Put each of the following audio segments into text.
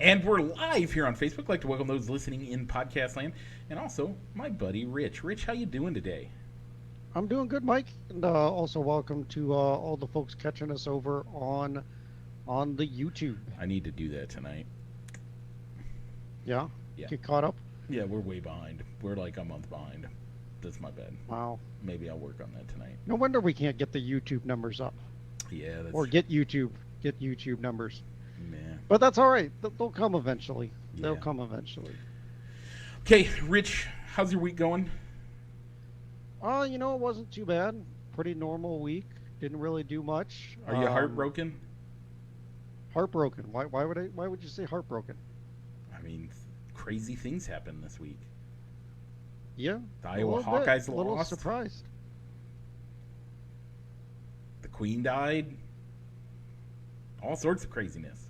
And we're live here on Facebook. I'd like to welcome those listening in podcast land, and also my buddy Rich. Rich, how you doing today? I'm doing good, Mike, and also welcome to all the folks catching us over on the YouTube. I need to do that tonight. Yeah, Yeah. get caught up. Yeah, we're way behind. We're like a month behind. That's my bad. Wow, Maybe I'll work on that tonight. no wonder we can't get the YouTube numbers up, Yeah, that's or get YouTube numbers. man. But that's all right. They'll come eventually. They'll Yeah. come eventually. Okay, Rich, how's your week going? It wasn't too bad. Pretty normal week. Didn't really do much. Are you heartbroken? Heartbroken. Why would you say heartbroken? I mean, crazy things happened this week. Yeah. The a Iowa little bit. Hawkeyes A little lost. surprised. The Queen died. All sorts of craziness.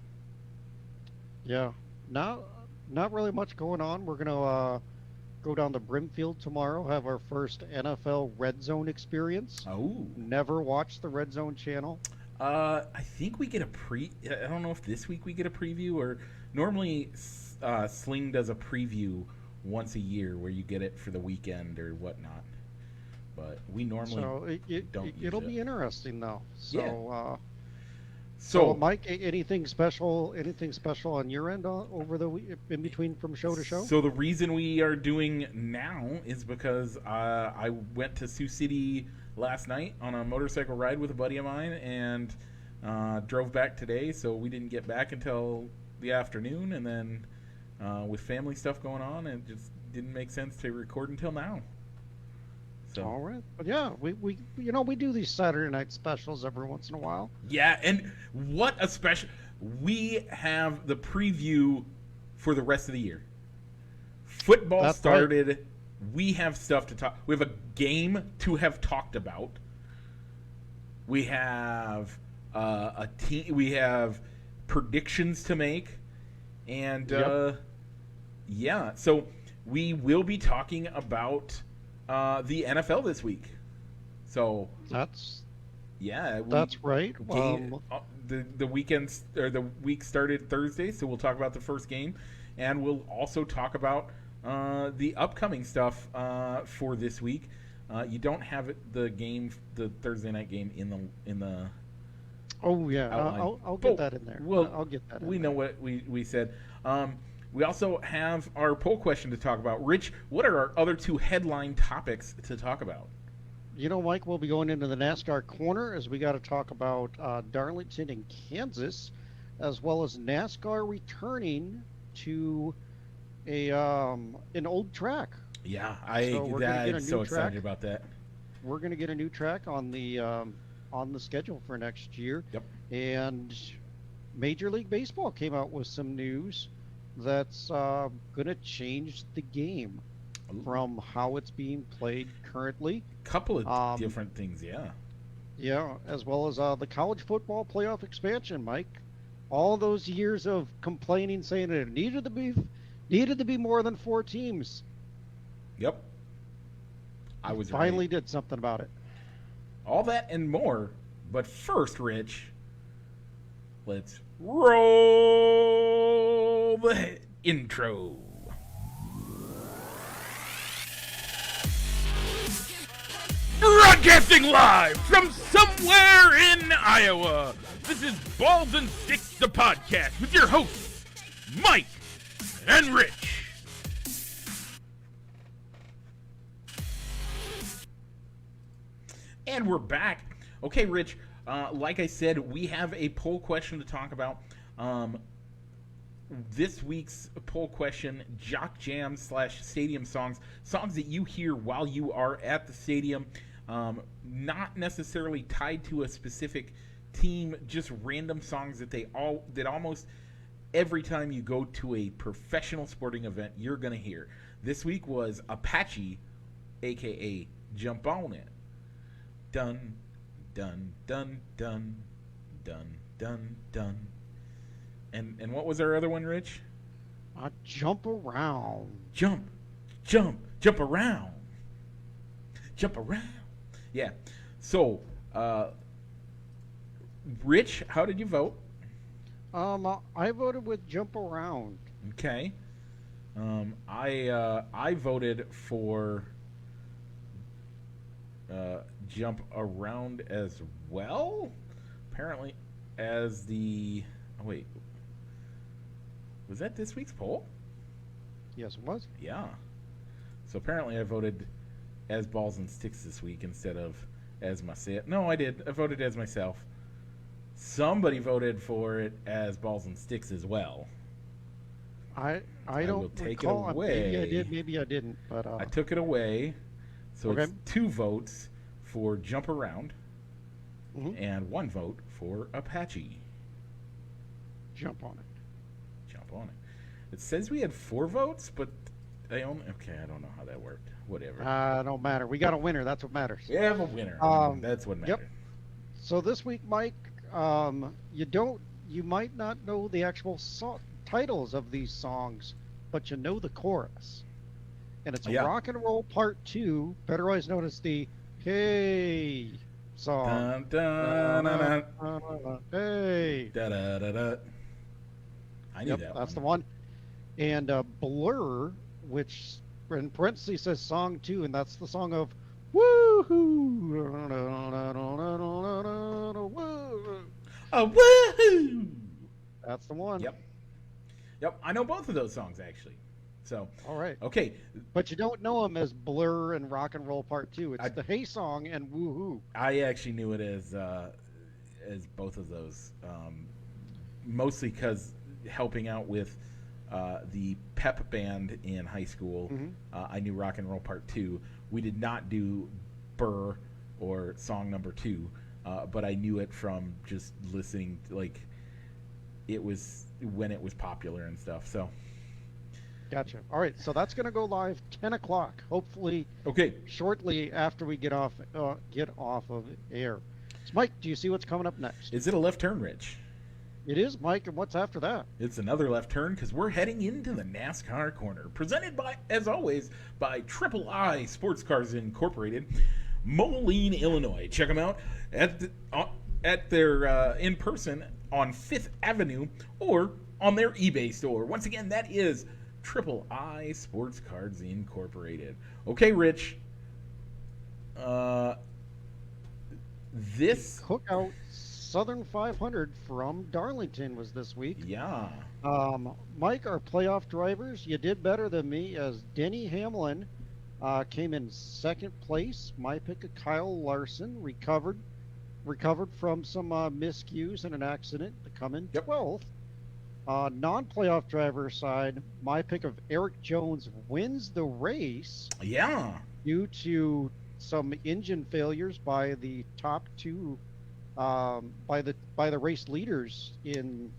Yeah. Not really much going on. We're gonna go down to Brimfield tomorrow. Have our first NFL Red Zone experience. Oh. Never watched the Red Zone channel. I think we get I don't know if this week we get a preview, or normally Sling does a preview once a year where you get it for the weekend or whatnot. But we normally don't use it'll it. be interesting though. So Yeah. so Mike, anything special on your end over the week, in between from show to show? So the reason we are doing now is because I went to Sioux City last night on a motorcycle ride with a buddy of mine, and drove back today. So we didn't get back until the afternoon, and then with family stuff going on, it just didn't make sense to record until now. So All right, but yeah, we do these Saturday night specials every once in a while. yeah, and what a special! We have the preview for the rest of the year. Football That's started. right. We have stuff to talk. We have a game to have talked about. We have a team. We have predictions to make, and Yep. yeah. So we will be talking about the NFL this week. So That's yeah, that's right. the weekends or the week started Thursday, so we'll talk about the first game, and we'll also talk about the upcoming stuff for this week. You don't have the Thursday night game in the. Oh yeah, outline. I'll get But that in there. Well, I'll get that. We in know there. what we said. We also have our poll question to talk about. Rich, what are our other two headline topics to talk about? Mike, we'll be going into the NASCAR corner as we got to talk about Darlington and Kansas, as well as NASCAR returning to an old track. Yeah, So we're gonna get a I'm so new excited track. about that. We're going to get a new track on the schedule for next year. Yep. And Major League Baseball came out with some news that's going to change the game from how it's being played currently. Couple of different things, yeah. Yeah, as well as the college football playoff expansion, Mike. All those years of complaining, saying it needed to be more than 4 teams. Yep. I was Finally right. did something about it. All that and more. But first, Rich, let's roll the intro. Broadcasting live from somewhere in Iowa. This is Balls and Sticks, the podcast, with your hosts, Mike and Rich. And we're back. Okay, Rich, like I said, we have a poll question to talk about. This week's poll question, Jock Jam / stadium songs that you hear while you are at the stadium, not necessarily tied to a specific team, just random songs that almost every time you go to a professional sporting event, you're going to hear. This week was Apache, a.k.a. Jump On It. Dun, dun, dun, dun, dun, dun, dun. And what was our other one, Rich? Jump around. Jump around. Jump around. Yeah. So, Rich, how did you vote? I voted with Jump Around. Okay. I voted for Jump Around as well. Apparently, as the wait, was that this week's poll? Yes, it was. Yeah. So apparently, I voted as Balls and Sticks this week instead of as myself. No, I did. I voted as myself. Somebody voted for it as Balls and Sticks as well. I don't will take recall. it away. Maybe I did, maybe I didn't. But I took it away, so Okay. it's 2 votes for Jump Around Mhm. and 1 vote for Apache. Jump on it. Jump on it. It says we had 4 votes, but they only. Okay, I don't know how that worked. Whatever. Don't matter. We got a winner. That's what matters. We have a winner. That's what Yep. matters. So this week, Mike, you might not know the actual titles of these songs, but you know the chorus, and it's Yeah. Rock and Roll Part 2, otherwise known as the Hey song. Dun, dun, dun, dun, Hey. da, da, da, da. I knew Yep, that that's one. the one. And Blur, which in parentheses says song 2, and that's the song of Woohoo! Oh, woohoo! That's the one. Yep. Yep. I know both of those songs actually. So, All right. okay. But you don't know them as Blur and Rock and Roll Part 2. It's I- the Hey song and Woohoo. I actually knew it as both of those, mostly because helping out with the pep band in high school, Mhm. I knew Rock and Roll Part 2. We did not do Burr or song number 2, but I knew it from just listening. Like, it was when it was popular and stuff. So, Gotcha. All right, so that's going to go live 10 o'clock, hopefully okay. shortly after we get off of air. So, Mike, do you see what's coming up next? Is it a left turn, Rich? It is, Mike, and what's after that? It's another left turn because we're heading into the NASCAR corner, presented by, as always, by Triple I Sports Cars Incorporated, Moline, Illinois. Check them out at their in person on 5th Avenue or on their eBay store. Once again, that is Triple I Sports Cars Incorporated. Okay, Rich. This, Cookout Southern 500 from Darlington was this week. yeah. Mike, our playoff drivers, you did better than me as Denny Hamlin came in second place. My pick of Kyle Larson recovered from some miscues in an accident to come in Yep. 12th. Non-playoff driver side, my pick of Eric Jones wins the race Yeah. due to some engine failures by the top 2 by the race leaders in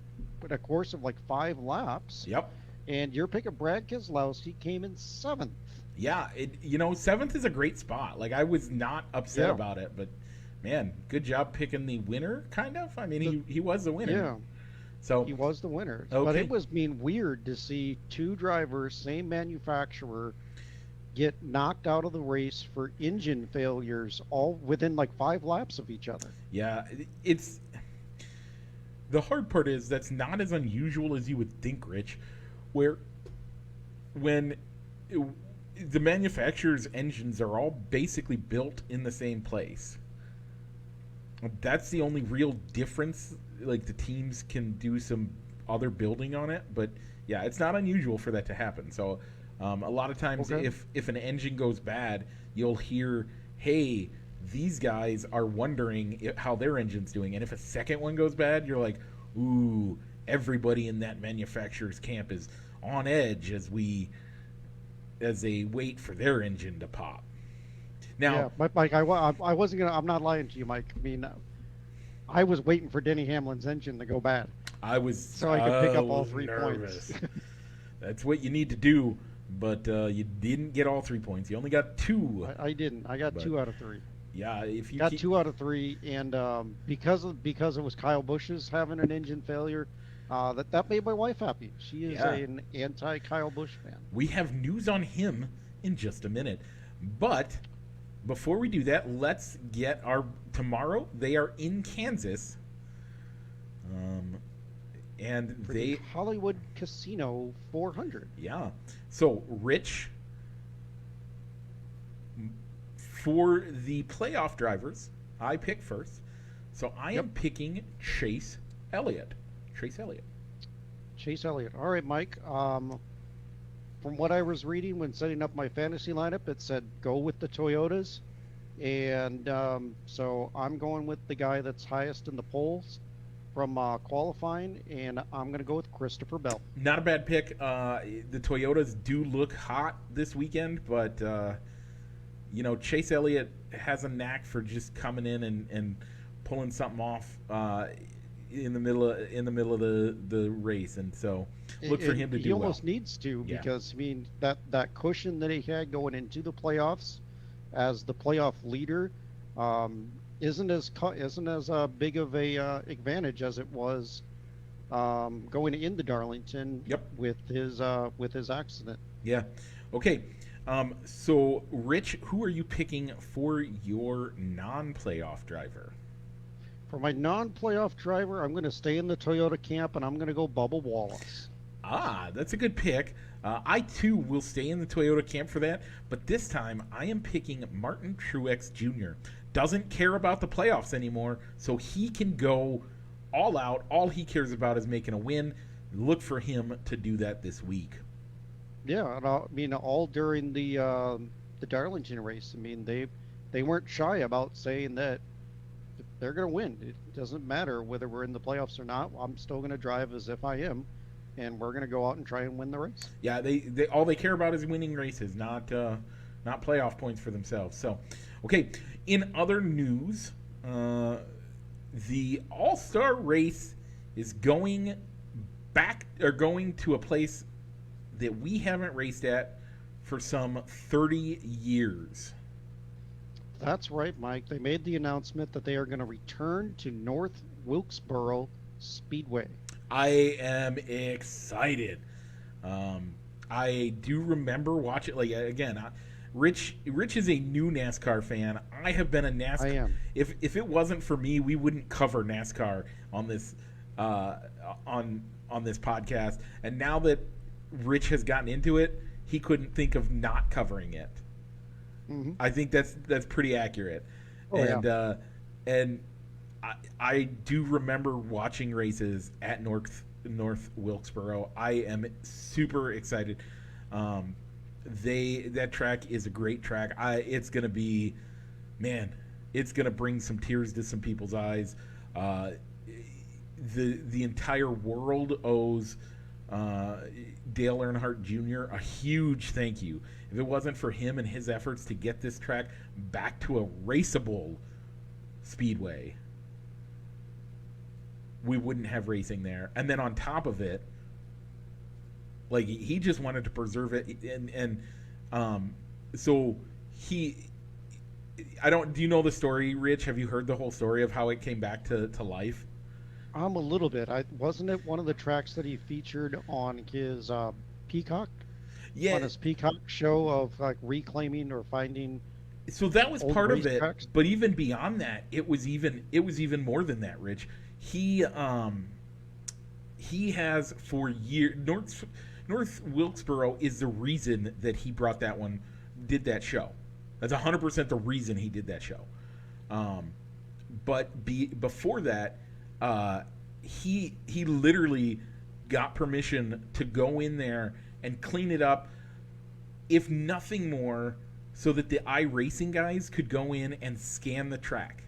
a course of like 5 laps. Yep. And your pick of Brad Keselowski came in 7th. Yeah, 7th is a great spot. Like, I was not upset Yeah. about it, but man, good job picking the winner, kind of. I mean, he was the winner. Yeah, So, he was the winner. Okay. But it was weird to see 2 drivers, same manufacturer, get knocked out of the race for engine failures all within like 5 laps of each other. yeah, it's the hard part is that's not as unusual as you would think, Rich, where when the manufacturer's engines are all basically built in the same place. That's the only real difference. Like, the teams can do some other building on it, but yeah, it's not unusual for that to happen. So a lot of times, Okay. if an engine goes bad, you'll hear, "Hey, these guys are wondering how their engine's doing," and if a second one goes bad, you're like, "Ooh, everybody in that manufacturer's camp is on edge as they wait for their engine to pop." Now, Yeah, Mike, I wasn't gonna. I'm not lying to you, Mike. I mean, I was waiting for Denny Hamlin's engine to go bad. I was So I could pick up all so 3 nervous. points. That's what you need to do, but you didn't get all 3 points. You only got 2. I didn't. I got But 2 out of 3. Yeah, if you Got keep, 2 out of 3, and because it was Kyle Busch's having an engine failure, that made my wife happy. She is Yeah. an anti-Kyle Busch fan. we have news on him in just a minute. But before we do that, let's get our tomorrow. They are in Kansas. and for they the Hollywood Casino 400. yeah. So Rich, for the playoff drivers, I pick first. So I am picking Chase Elliott. Chase Elliott. Chase Elliott. All right, Mike. From what I was reading when setting up my fantasy lineup, it said go with the Toyotas. And so I'm going with the guy that's highest in the polls from qualifying, and I'm going to go with Christopher Bell. Not a bad pick. The Toyotas do look hot this weekend, but Chase Elliott has a knack for just coming in and pulling something off in the middle of the race, and so look for him to do well. He almost needs to, because I mean that cushion that he had going into the playoffs as the playoff leader isn't as big of a advantage as it was going into Darlington. With his accident. Yeah. Okay. So Rich, who are you picking for your non-playoff driver? For my non-playoff driver, I'm going to stay in the Toyota camp, and I'm going to go Bubba Wallace. Ah, that's a good pick. I, too, will stay in the Toyota camp for that, but this time I am picking Martin Truex Jr. Doesn't care about the playoffs anymore, so he can go all out. All he cares about is making a win. Look for him to do that this week. Yeah, and I mean, all during the Darlington race, I mean, they weren't shy about saying that they're going to win. It doesn't matter whether we're in the playoffs or not. I'm still going to drive as if I am, and we're going to go out and try and win the race. Yeah, they all they care about is winning races, not playoff points for themselves. So, okay. In other news, the All-Star race is going to a place that we haven't raced at for some 30 years. That's right, Mike. They made the announcement that they are going to return to North Wilkesboro Speedway. I am excited. I do remember watching, Rich is a new NASCAR fan. I have been a NASCAR. I am. If it wasn't for me, we wouldn't cover NASCAR on this on this podcast. And now that Rich has gotten into it, he couldn't think of not covering it. Mm-hmm. I think that's pretty accurate. And I do remember watching races at North Wilkesboro. I am super excited. That track is a great track. It's gonna be, man, it's gonna bring some tears to some people's eyes. The entire world owes Dale Earnhardt Jr. a huge thank you. If it wasn't for him and his efforts to get this track back to a raceable speedway, we wouldn't have racing there. And then on top of it, he just wanted to preserve it, so do you know the story, Rich? Have you heard the whole story of how it came back to life? A little bit. Wasn't it one of the tracks that he featured on his Peacock? Yeah. On his Peacock show of reclaiming or finding. So that was part of it, tracks? But even beyond that, it was even more than that, Rich. He has for years. North Wilkesboro is the reason that he did that show. That's 100% the reason he did that show. But before that, he literally got permission to go in there and clean it up, if nothing more, so that the iRacing guys could go in and scan the track.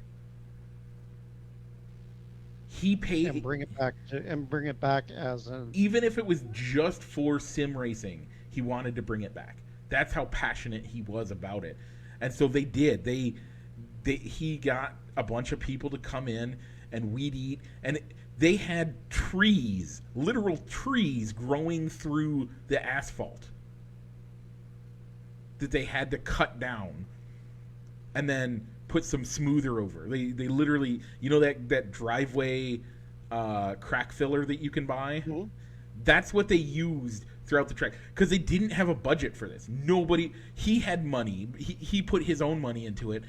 He paid and bring it back as an, even if it was just for sim racing, he wanted to bring it back. That's how passionate he was about it. And so they did. He got a bunch of people to come in and weed eat, and they had trees, literal trees, growing through the asphalt that they had to cut down and then put some smoother over. They literally, that driveway crack filler that you can buy? Mm-hmm. That's what they used throughout the track, because they didn't have a budget for this. He had money. He put his own money into it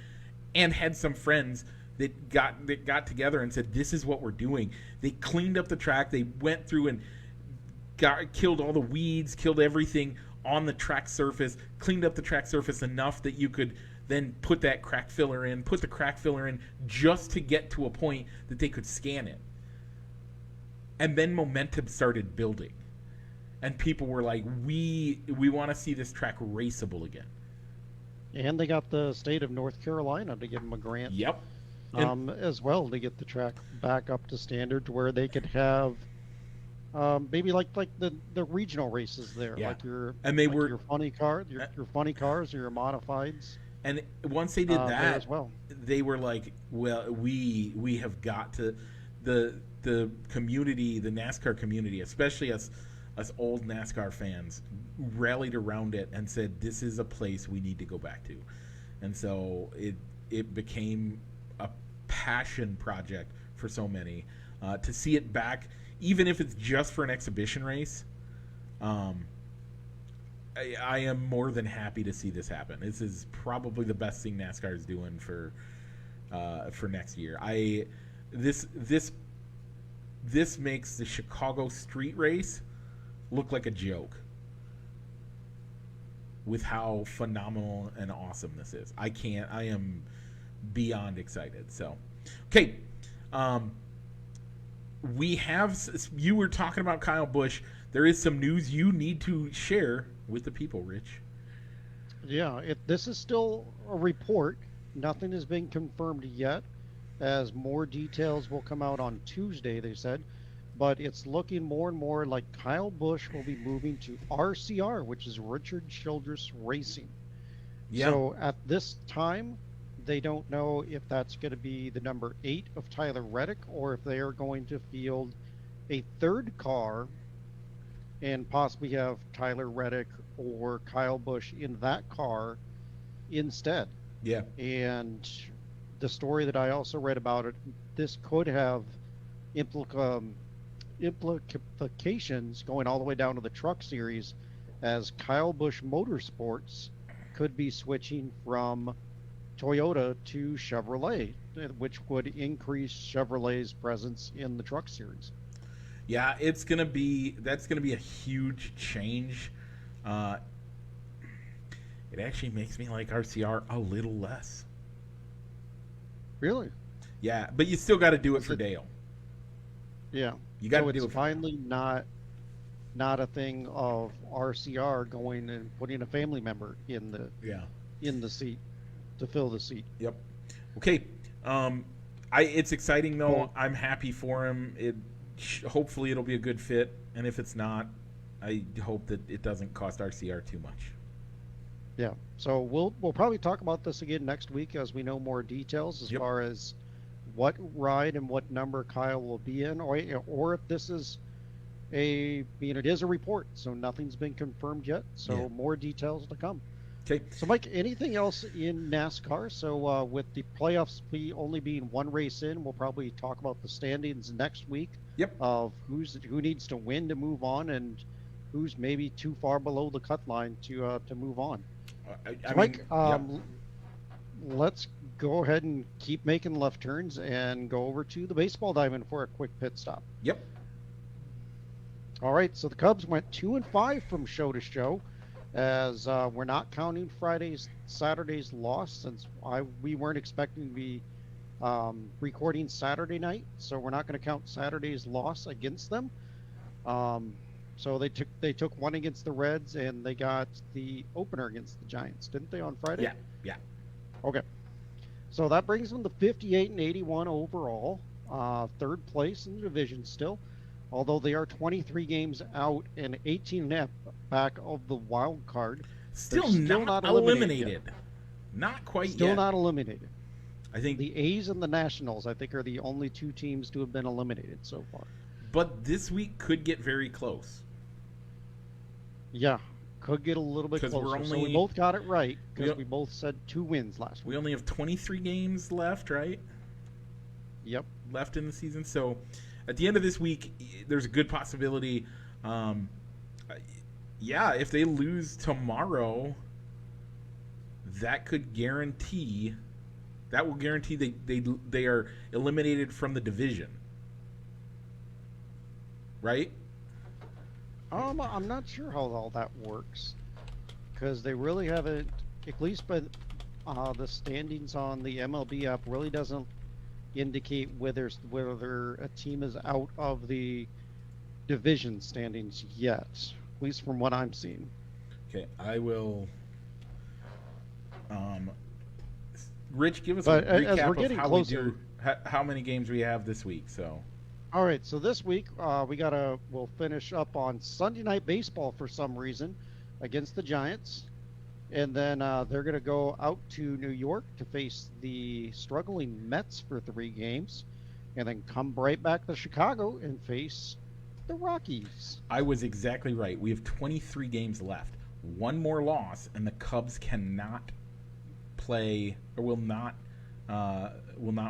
and had some friends that got together and said, "This is what we're doing." They cleaned up the track. They went through and killed all the weeds, killed everything on the track surface, cleaned up the track surface enough that you could then put the crack filler in just to get to a point that they could scan it. And then momentum started building. And people were like, we want to see this track raceable again. And they got the state of North Carolina to give them a grant. Yep. As well, to get the track back up to standard to where they could have maybe like the regional races there, yeah. like your funny cars or your modifieds. And once they did that as well, they were like, well, we have got to the community, the NASCAR community, especially us old NASCAR fans, rallied around it and said, this is a place we need to go back to. And so it became a passion project for so many. To see it back, even if it's just for an exhibition race, I am more than happy to see this happen. This is probably the best thing NASCAR is doing for next year. This makes the Chicago street race look like a joke with how phenomenal and awesome this is. I am beyond excited. So, okay. You were talking about Kyle Busch. There is some news you need to share with the people, Rich. Yeah, this is still a report. Nothing has been confirmed yet, as more details will come out on Tuesday, they said. But it's looking more and more like Kyle Busch will be moving to RCR, which is Richard Childress Racing. Yeah. So at this time, they don't know if that's going to be the number 8 of Tyler Reddick or if they are going to field a third car and possibly have Tyler Reddick or Kyle Busch in that car instead. Yeah. And the story that I also read about it, this could have implications going all the way down to the truck series, as Kyle Busch Motorsports could be switching from Toyota to Chevrolet, which would increase Chevrolet's presence in the truck series. Yeah, that's gonna be a huge change. It actually makes me like RCR a little less. Really? Yeah, but you still got to do it for Dale. Yeah, you got to do it. It's finally not a thing of RCR going and putting a family member in the seat to fill the seat. Yep. Okay. It's exciting though. Cool. I'm happy for him. Hopefully it'll be a good fit, and if it's not, I hope that it doesn't cost RCR too much. Yeah. So we'll probably talk about this again next week as we know more details as far as what ride and what number Kyle will be in, or if this is it is a report, so nothing's been confirmed yet. So more details to come. Okay. So Mike, anything else in NASCAR? So with the playoffs only being one race in, we'll probably talk about the standings next week. Yep. Of who needs to win to move on, and who's maybe too far below the cut line to move on. Mike, let's go ahead and keep making left turns and go over to the baseball diamond for a quick pit stop. Yep. All right, so the Cubs went 2-5 from show to show, as we're not counting Saturday's loss, since we weren't expecting to be recording Saturday night, so we're not going to count Saturday's loss against them. So they took one against the Reds, and they got the opener against the Giants, didn't they, on Friday? Yeah. Okay. So that brings them to 58-81 overall, third place in the division still, although they are 23 games out and 18 back of the wild card. Still not eliminated. Not quite still yet. Not eliminated. I think the A's and the Nationals, I think, are the only two teams to have been eliminated so far. But this week could get very close. Yeah, could get a little bit closer. So we both got it right, because we both said 2 wins last week. We only have 23 games left, right? Yep. Left in the season. So at the end of this week, there's a good possibility. If they lose tomorrow, that could guarantee That will guarantee they are eliminated from the division, right? I'm not sure how all that works because they really haven't, at least by the standings on the MLB app, really doesn't indicate whether a team is out of the division standings yet, at least from what I'm seeing. Okay, I will. Rich, give us But a recap as we're of how closer, we do, how many games we have this week. So, all right. So this week we'll finish up on Sunday Night Baseball for some reason against the Giants, and then they're gonna go out to New York to face the struggling Mets for 3 games, and then come right back to Chicago and face the Rockies. I was exactly right. We have 23 games left. One more loss, and the Cubs cannot play or will not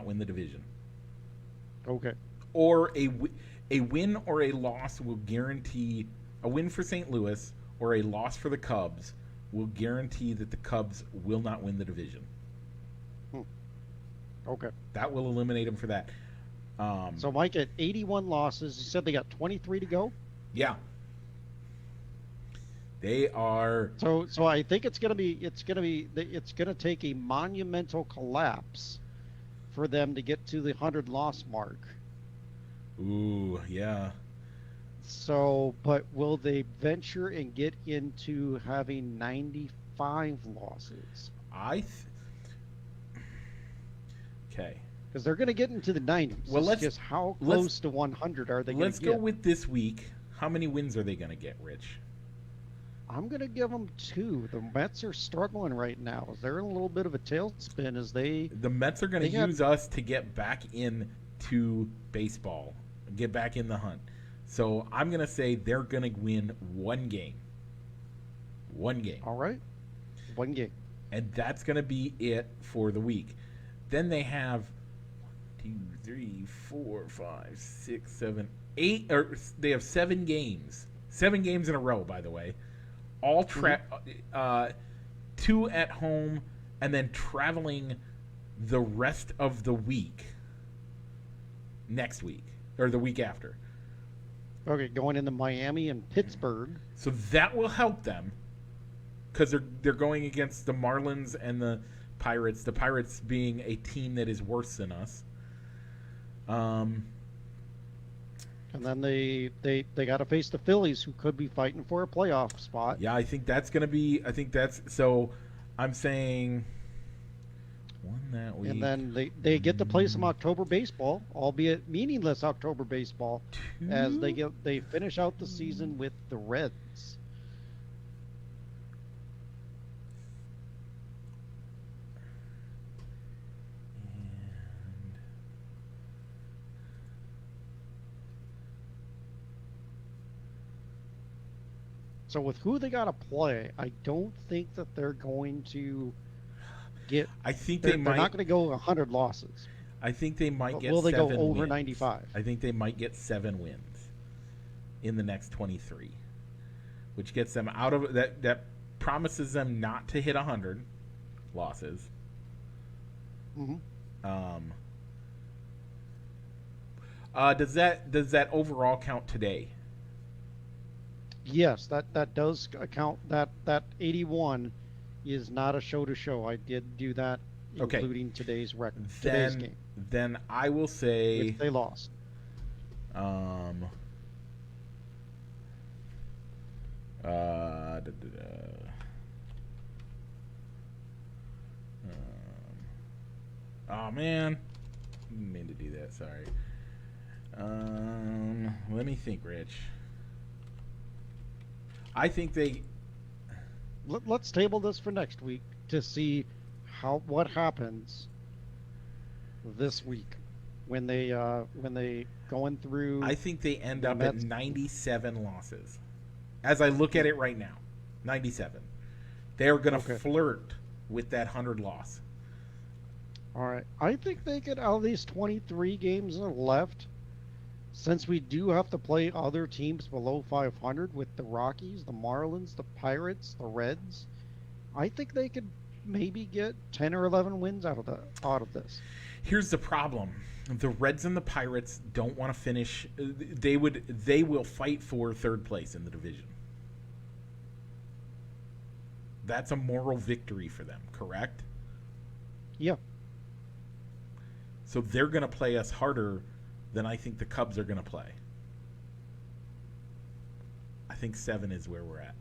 win the division. Okay. Or a win or a loss will guarantee a win for St. Louis or a loss for the Cubs will guarantee that the Cubs will not win the division. Okay. That will eliminate them for that. So Mike, at 81 losses, you said they got 23 to go. Yeah. They are. So I think it's gonna take a monumental collapse for them to get to the 100 loss mark. Ooh, yeah. So, but will they venture and get into having 95 losses? Okay. Because they're going to get into the 90s. Well, it's just how close to 100 are they going to Let's get? go with this week. How many wins are they going to get, Rich? I'm going to give them 2. The Mets are struggling right now. They're in a little bit of a tailspin as the Mets are going to use us to get back into baseball, get back in the hunt. So I'm going to say they're going to win 1 game. 1 game. All right. 1 game. And that's going to be it for the week. Then they have 1, 2, 3, 4, 5, 6, 7, 8. Or they have 7 games. 7 games in a row, by the way. All 2 at home, and then traveling the rest of the week. Next week or the week after. Okay, going into Miami and Pittsburgh. So that will help them because they're going against the Marlins and the Pirates. The Pirates being a team that is worse than us. And then they got to face the Phillies, who could be fighting for a playoff spot. Yeah, I think that's going to be. I think that's so. I'm saying one that week. And then they get to play some October baseball, albeit meaningless October baseball, as they finish out the season with the Reds. So with who they got to play, I don't think that they're going to get. I think they're might. not going to go 100 losses. I think they might But get. will they 7 go over wins. 95? I think they might get 7 wins in the next 23, which gets them out of that. That promises them not to hit 100 losses. Mm-hmm. Does that overall count today? Yes, that does account. That 81 is not a show to show. I did do that, including today's record. Today's game. Then I will say Which they lost. Oh man, didn't mean to do that. Sorry. Let me think, Rich. I think they. Let's table this for next week to see what happens this week when they going through. I think they end up at 97 losses. As I look at it right now, 97. They are going to flirt with that 100 loss. All right, I think they could out of these 23 games left. Since we do have to play other teams below 500 with the Rockies, the Marlins, the Pirates, the Reds, I think they could maybe get 10 or 11 wins out of this. Here's the problem: the Reds and the Pirates don't want to finish. They will fight for third place in the division. That's a moral victory for them, correct? Yeah. So they're going to play us harder than I think the Cubs are going to play. I think 7 is where we're at.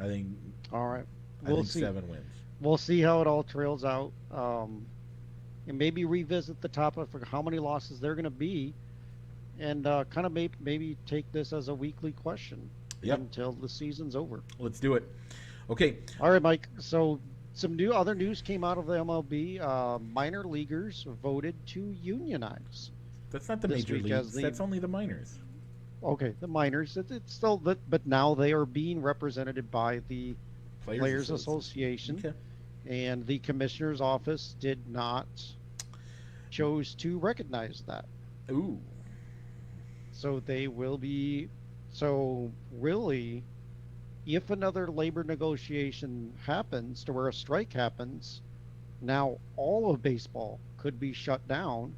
I think. All right. I think 7 wins. We'll see how it all trails out. And maybe revisit the topic for how many losses they're going to be, and kind of maybe take this as a weekly question until the season's over. Let's do it. Okay. All right, Mike. So some other news came out of the MLB. Minor leaguers voted to unionize. That's not the major leagues. That's only the minors. Okay, the minors. It's still, but now they are being represented by the Players Association. Okay. And the commissioner's office chose to recognize that. Ooh. So they will be. So really, if another labor negotiation happens to where a strike happens, now all of baseball could be shut down.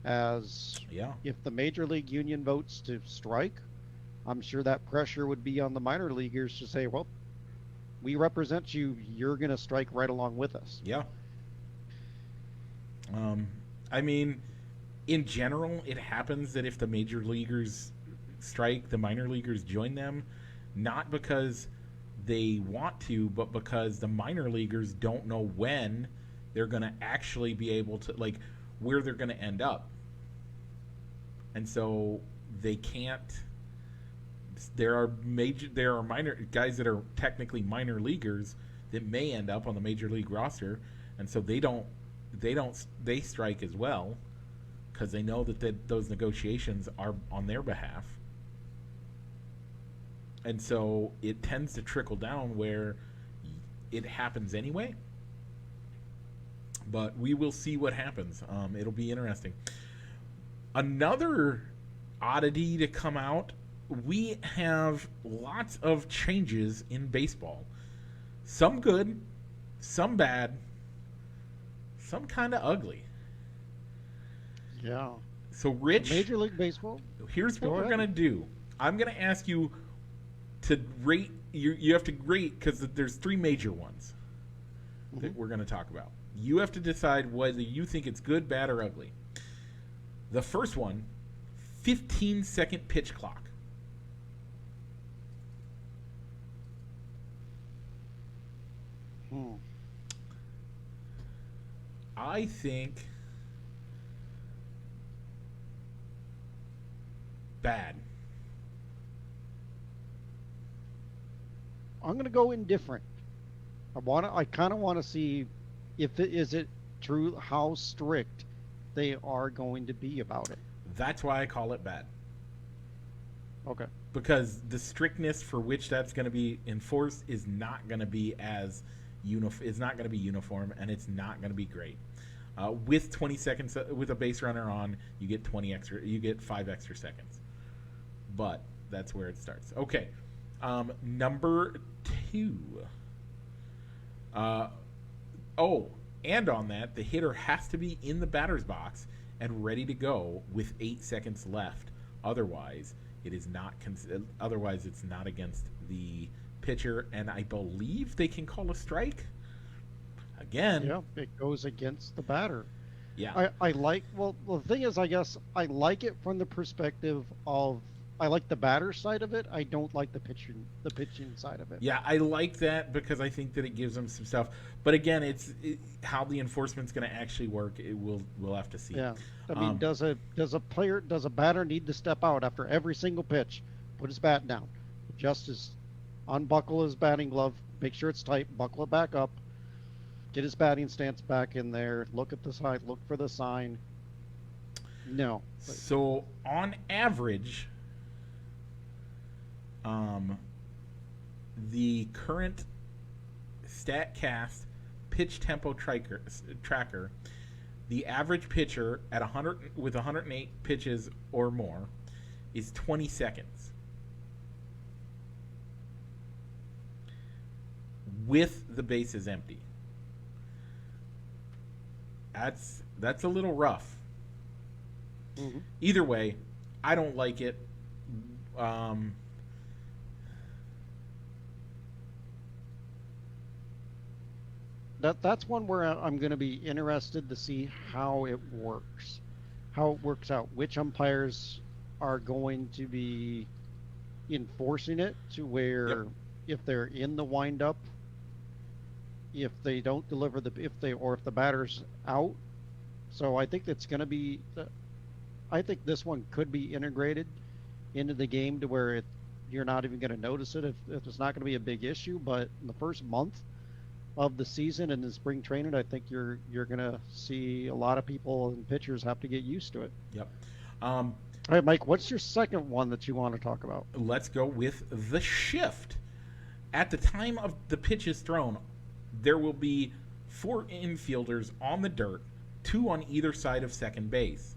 If the major league union votes to strike, I'm sure that pressure would be on the minor leaguers to say, well, we represent you. You're going to strike right along with us. Yeah. I mean, in general, it happens that if the major leaguers strike, the minor leaguers join them, not because they want to, but because the minor leaguers don't know when they're going to actually be able to, like, where they're going to end up. And so they can't. There are minor guys that are technically minor leaguers that may end up on the major league roster, and so they strike as well because they know that those negotiations are on their behalf, and so it tends to trickle down where it happens anyway. But we will see what happens. It'll be interesting. Another oddity to come out. We have lots of changes in baseball. Some good, some bad, some kind of ugly. Yeah. So, Rich, Major League Baseball. Here's what we're going to do. I'm going to ask you to rate. You have to rate because there's 3 major ones that we're going to talk about. You have to decide whether you think it's good, bad, or ugly. The first one, 15-second pitch clock. I think bad. I'm going to go indifferent. I kind of want to see is it true how strict they are going to be about it. That's why I call it bad. Okay. Because the strictness for which that's going to be enforced is not going to be as it's not going to be uniform, and it's not going to be great. With 20 seconds with a base runner on, you get 5 extra seconds. But that's where it starts. Okay. Number 2. And on that, the hitter has to be in the batter's box and ready to go with 8 seconds left. Otherwise, it's not against the pitcher, and I believe they can call a strike. Again, yeah, it goes against the batter. Yeah, the thing is, I guess I like it from the perspective of I like the batter side of it. I don't like the pitching side of it. Yeah, I like that because I think that it gives them some stuff. But again, how the enforcement's going to actually work. We'll have to see. Yeah, I mean, does a batter need to step out after every single pitch, put his bat down, unbuckle his batting glove, make sure it's tight, buckle it back up, get his batting stance back in there, look at the side, look for the sign. No. So on average, the current StatCast pitch tempo tracker, the average pitcher at 108 pitches or more is 20 seconds. With the bases empty. That's a little rough. Mm-hmm. Either way, I don't like it. Um, That's one where I'm going to be interested to see how it works, how it works out, which umpires are going to be enforcing it to yep. where if they're in the windup, if they don't deliver if the batter's out. So I think that's going to be. I think this one could be integrated into the game to where you're not even going to notice it if it's not going to be a big issue. But in the first month of the season and in spring training, I think you're going to see a lot of people and pitchers have to get used to it. Yep. All right, Mike, what's your second one that you want to talk about? Let's go with the shift. At the time of the pitch is thrown, there will be 4 infielders on the dirt, 2 on either side of second base.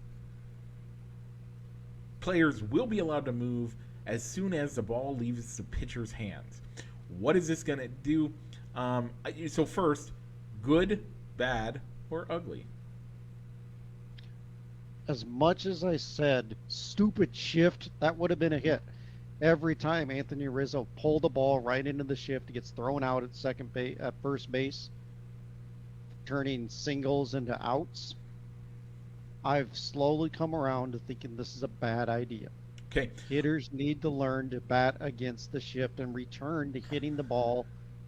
Players will be allowed to move as soon as the ball leaves the pitcher's hands. What is this going to do? So first, good, bad, or ugly? As much as I said, stupid shift, that would have been a hit. Every time Anthony Rizzo pulled the ball right into the shift, it gets thrown out at first base, turning singles into outs. I've slowly come around to thinking this is a bad idea. Okay. Hitters need to learn to bat against the shift and return to hitting the ball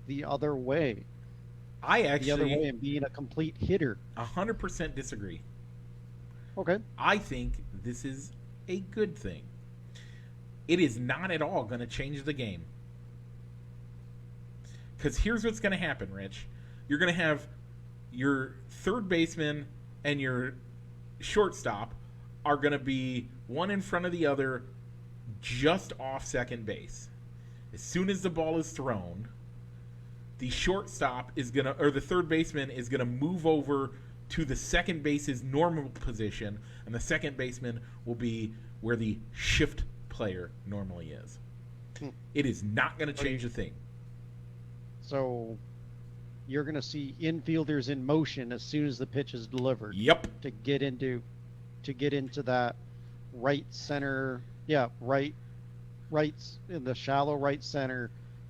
the other way. I The other way actually and being a complete hitter. 100% disagree. Okay. I think this is a good thing. It is not at all going to change the game. Because here's what's going to happen, Rich. You're going to have your third baseman and your shortstop are going to be one in front of the other just off second base. As soon as the ball is thrown, the shortstop is going to, or the third baseman is going to move over to the second base's normal position, and the second baseman will be where the shift player normally is. It is not going to change a thing. So you're going to see infielders in motion as soon as the pitch is delivered. Yep. To get into that right center, right in the shallow right center,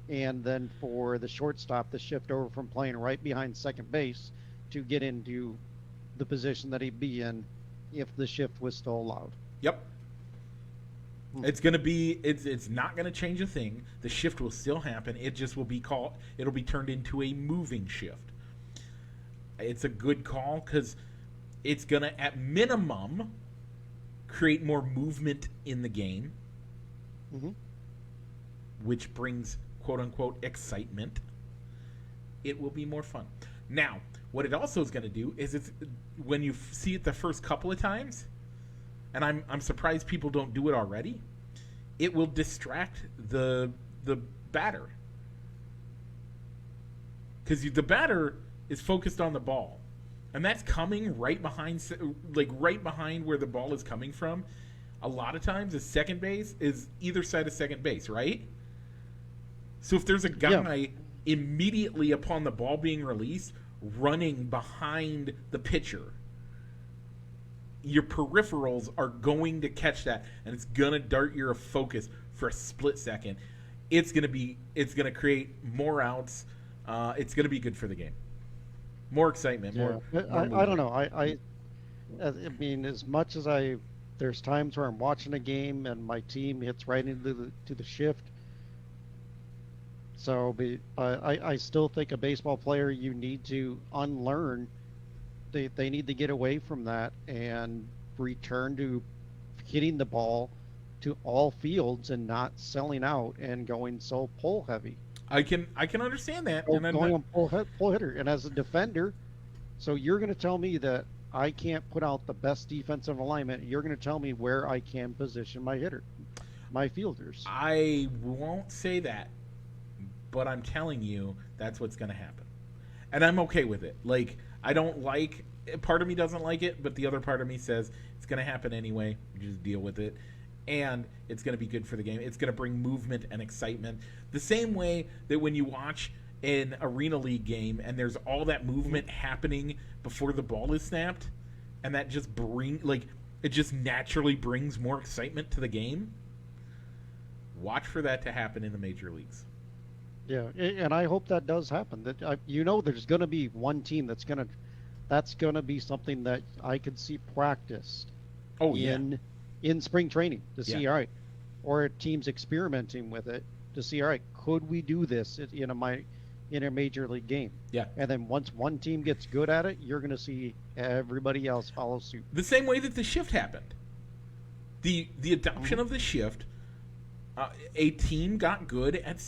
and then for the shortstop to shift over from playing right behind second base to get into the position that he'd be in if the shift was still allowed. Yep. It's going to be it's not going to change a thing. The shift will still happen. It just will be it'll be turned into a moving shift. It's a good call cuz it's going to at minimum create more movement in the game. Mm-hmm. Which brings quote unquote excitement. It will be more fun. Now, what it also is going to do is it's when you see it the first couple of times, and I'm surprised people don't do it already, it will distract the batter. Because the batter is focused on the ball. And that's coming right behind where the ball is coming from. A lot of times the second base is either side of second base, right? So if there's a guy immediately upon the ball being released running behind the pitcher, your peripherals are going to catch that, and it's going to dart your focus for a split second. It's going to create more outs. It's going to be good for the game. More excitement. Yeah. I don't know. I mean, as much as there's times where I'm watching a game and my team hits right into the shift. So, I still think a baseball player, you need to unlearn. They need to get away from that and return to hitting the ball to all fields and not selling out and going so pull heavy. I can understand that. Going on pull hitter. And as a defender, so you're going to tell me that I can't put out the best defensive alignment. You're going to tell me where I can position my fielders. I won't say that, but I'm telling you that's what's going to happen. And I'm okay with it. Like, I don't like, part of me doesn't like it, but the other part of me says it's going to happen anyway. You just deal with it. And it's going to be good for the game. It's going to bring movement and excitement. The same way that when you watch an Arena League game and there's all that movement happening before the ball is snapped, and that just it just naturally brings more excitement to the game. Watch for that to happen in the major leagues. Yeah, and I hope that does happen. That there's going to be one team that's going to be something that I could see practiced. Oh, in spring training to see, Yeah. all right, or teams experimenting with it to see, all right, could we do this in a major league game? Yeah. And then once one team gets good at it, you're going to see everybody else follow suit. The same way that the shift happened. The adoption of the shift, a team got good at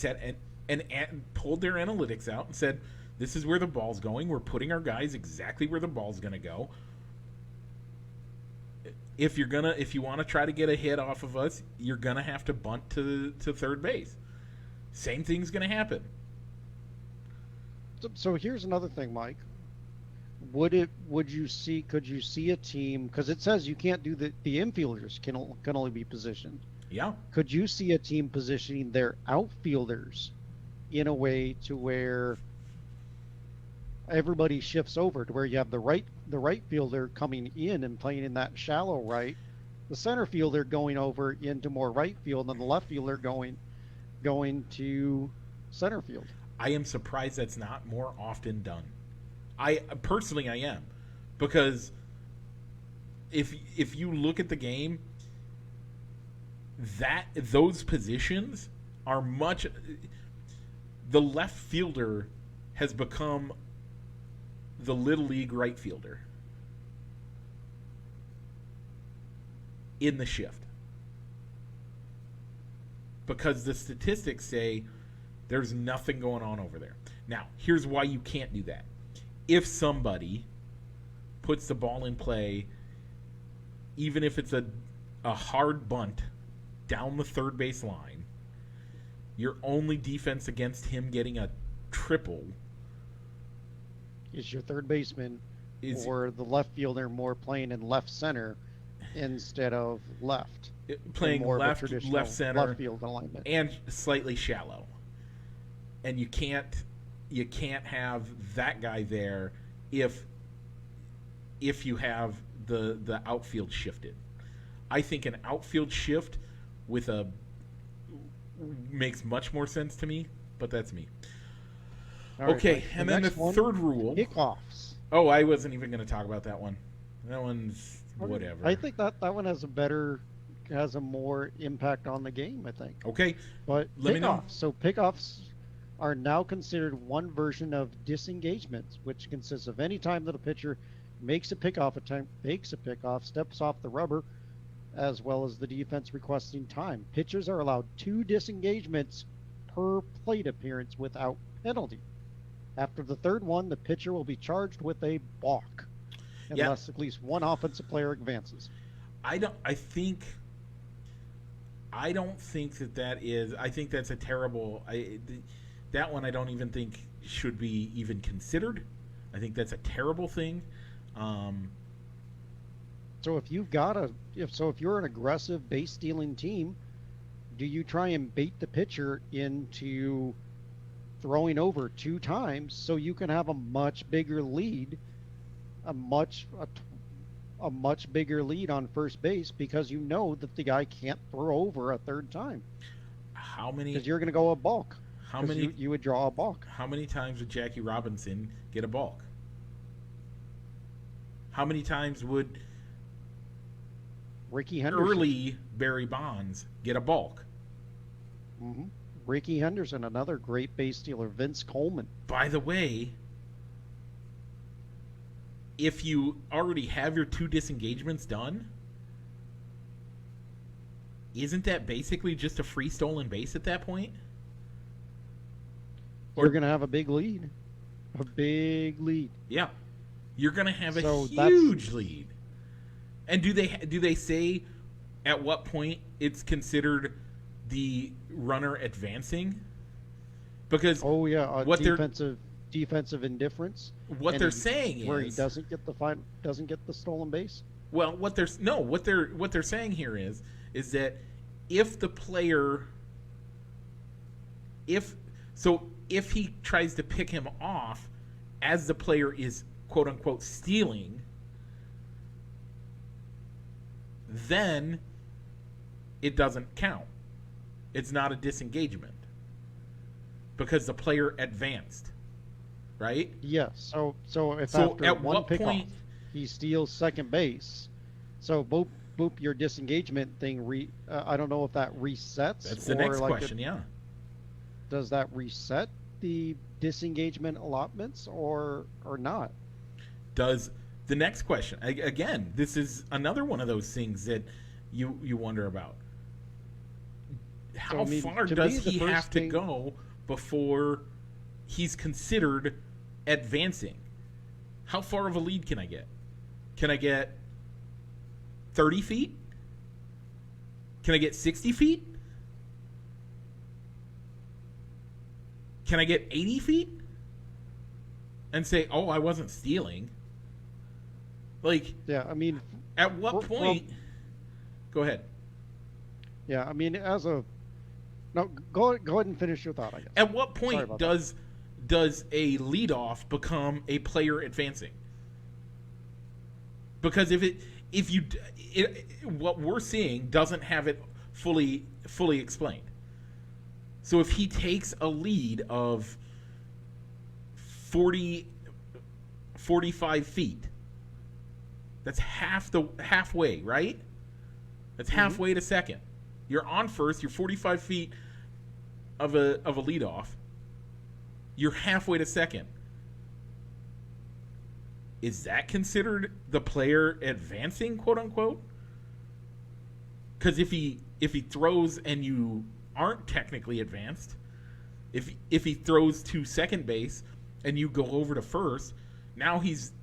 and pulled their analytics out and said, this is where the ball's going. We're putting our guys exactly where the ball's going to go. If you want to try to get a hit off of us, you're going to have to bunt to third base. Same thing's going to happen. So here's another thing, Mike. Could you see a team, because it says you can't do the infielders can only be positioned. Yeah. Could you see a team positioning their outfielders in a way to where everybody shifts over, to where you have the right fielder coming in and playing in that shallow right, the center fielder going over into more right field, and the left fielder going to center field? I am surprised that's not more often done. I am, because if you look at the game, those positions are much. The left fielder has become the little league right fielder in the shift, because the statistics say there's nothing going on over there. Now, here's why you can't do that. If somebody puts the ball in play, even if it's a hard bunt down the third base line, your only defense against him getting a triple is your third baseman or the left fielder more playing in left center instead of left. Playing more left center, left field alignment, and slightly shallow. And you can't have that guy there if you have the outfield shifted. I think an outfield shift makes much more sense to me, but that's me. All right, okay, Mike, and then the third rule. Kickoffs. Oh, I wasn't even going to talk about that one. That one's whatever. I think that one has a more impact on the game, I think. Okay. But let me know. So pickoffs are now considered one version of disengagement, which consists of any time that a pitcher makes a pickoff, steps off the rubber, as well as the defense requesting time. Pitchers are allowed 2 disengagements per plate appearance without penalty. After the third one, the pitcher will be charged with a balk, unless at least one offensive player advances. I don't think that is. I think that's a terrible. That one I don't even think should be even considered. I think that's a terrible thing. So if you're an aggressive base stealing team, do you try and bait the pitcher into throwing over 2 times so you can have a much bigger lead, a much bigger lead on first base, because you know that the guy can't throw over a third time? How many? Because you're going to go a balk. How many? You would draw a balk. How many times would Jackie Robinson get a balk? How many times would Ricky Henderson, early Barry Bonds, get a balk? Mm-hmm. Ricky Henderson, another great base stealer. Vince Coleman. By the way, if you already have your 2 disengagements done, isn't that basically just a free stolen base at that point? You're going to have a big lead. A big lead. Yeah. You're going to have a huge lead. And do they say at what point it's considered the runner advancing? Because defensive indifference. What they're saying is where he doesn't get the stolen base. Well, what they're saying here is that if So if he tries to pick him off as the player is quote unquote stealing, then it doesn't count. It's not a disengagement because the player advanced, right? Yes. So if after at one what pickoff point he steals second base, so boop your disengagement thing I don't know if that resets. that's the or next like question, yeah. Does that reset the disengagement allotments or not? Does the next question again? This is another one of those things that you wonder about. How far does he have to go before he's considered advancing? How far of a lead can I get? Can I get 30 feet? Can I get 60 feet? Can I get 80 feet? And say, oh, I wasn't stealing. Like, yeah, I mean, at what point? Go ahead. Yeah, I mean, no, go ahead and finish your thought, I guess. At what point does a leadoff become a player advancing? Because what we're seeing doesn't have it fully explained. So if he takes a lead of 45 feet, that's halfway, right? That's halfway to second. You're on first. You're 45 feet of a leadoff. You're halfway to second. Is that considered the player advancing, quote unquote? Because if he throws and you aren't technically advanced, if he throws to second base and you go over to first, now he's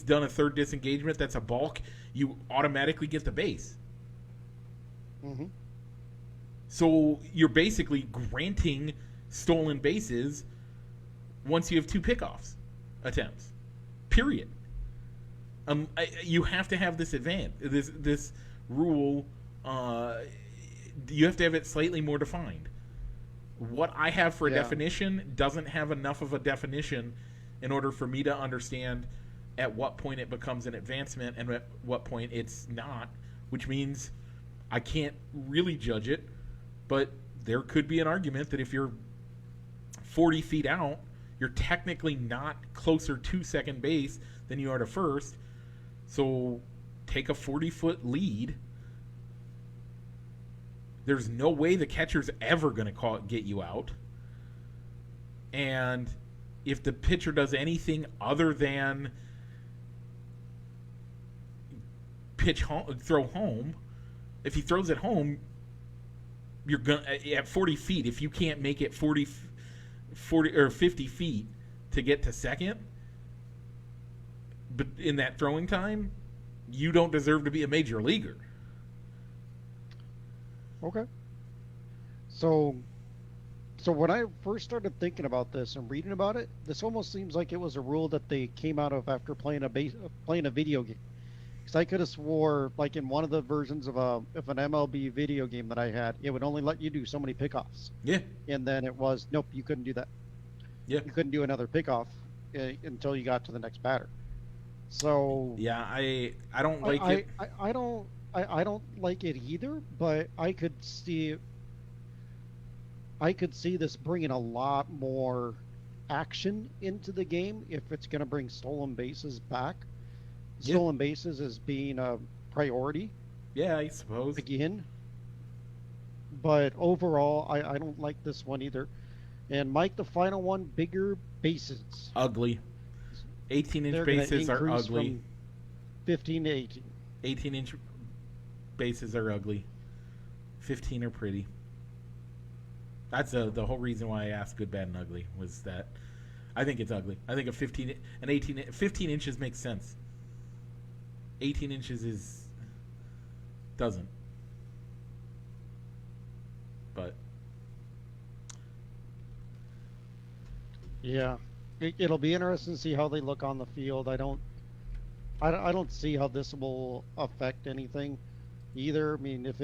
done a third disengagement. That's a balk. You automatically get the base. Mm-hmm. So you're basically granting stolen bases once you have 2 pickoffs attempts. Period. You have to have this this rule. You have to have it slightly more defined. What I have for a definition doesn't have enough of a definition in order for me to understand at what point it becomes an advancement and at what point it's not, which means I can't really judge it, but there could be an argument that if you're 40 feet out, you're technically not closer to second base than you are to first. So take a 40-foot lead. There's no way the catcher's ever going to get you out. And if the pitcher does anything other than throw home, if he throws it home, you're gonna at 40 feet. If you can't make it 40 or 50 feet to get to second, but in that throwing time, you don't deserve to be a major leaguer. Okay. So when I first started thinking about this and reading about it, this almost seems like it was a rule that they came out of after playing a video game. Because I could have swore, like in one of the versions of an MLB video game that I had, it would only let you do so many pickoffs. Yeah. And then it was, nope, you couldn't do that. Yeah. You couldn't do another pickoff until you got to the next batter. So yeah, I don't like it. I don't like it either, but I could see this bringing a lot more action into the game if it's going to bring stolen bases back. Yeah. Stolen bases as being a priority. Yeah, I suppose. Again. But overall, I don't like this one either. And Mike, the final one, bigger bases. Ugly. 18-inch bases are ugly. From 15 to 18. 18-inch bases are ugly. 15 are pretty. That's the whole reason why I asked good, bad, and ugly was that I think it's ugly. I think 15 inches makes sense. 18 inches doesn't. But yeah, it'll be interesting to see how they look on the field. I don't see how this will affect anything either. I mean, if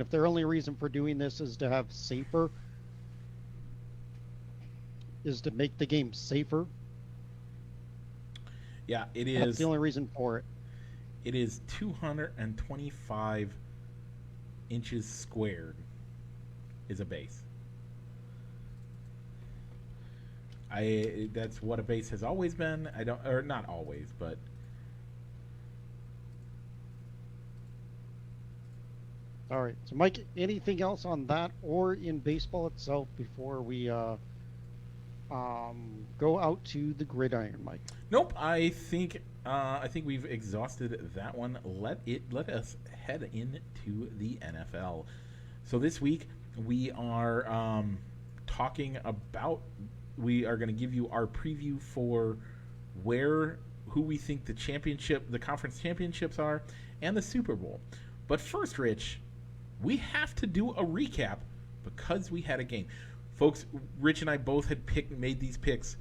their only reason for doing this is to have safer is to make the game safer. Yeah, it That's the is. only reason for it. It is 225 inches squared is a base. That's what a base has always been. I don't, or not always, but All right. So, Mike, anything else on that or in baseball itself before we go out to the gridiron, Mike? nope. I think we've exhausted that one. Let us head into the NFL. So this week we are talking about. We are going to give you our preview for who we think the conference championships are, and the Super Bowl. But first, Rich, we have to do a recap because we had a game. Folks, Rich and I both had made these picks.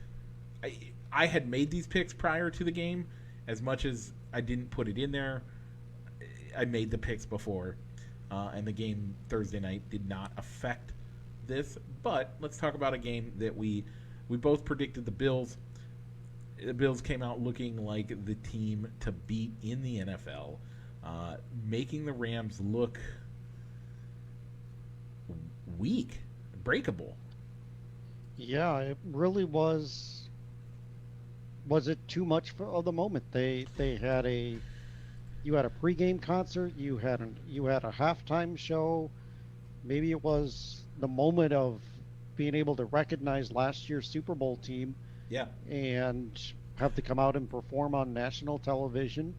I had made these picks prior to the game. As much as I didn't put it in there, I made the picks before. And the game Thursday night did not affect this. But let's talk about a game that we both predicted the Bills. The Bills came out looking like the team to beat in the NFL, making the Rams look weak, breakable. Yeah, it really was. Was it too much of the moment? They had you had a pregame concert, you had a halftime show. Maybe it was the moment of being able to recognize last year's Super Bowl team Yeah. and have to come out and perform on national television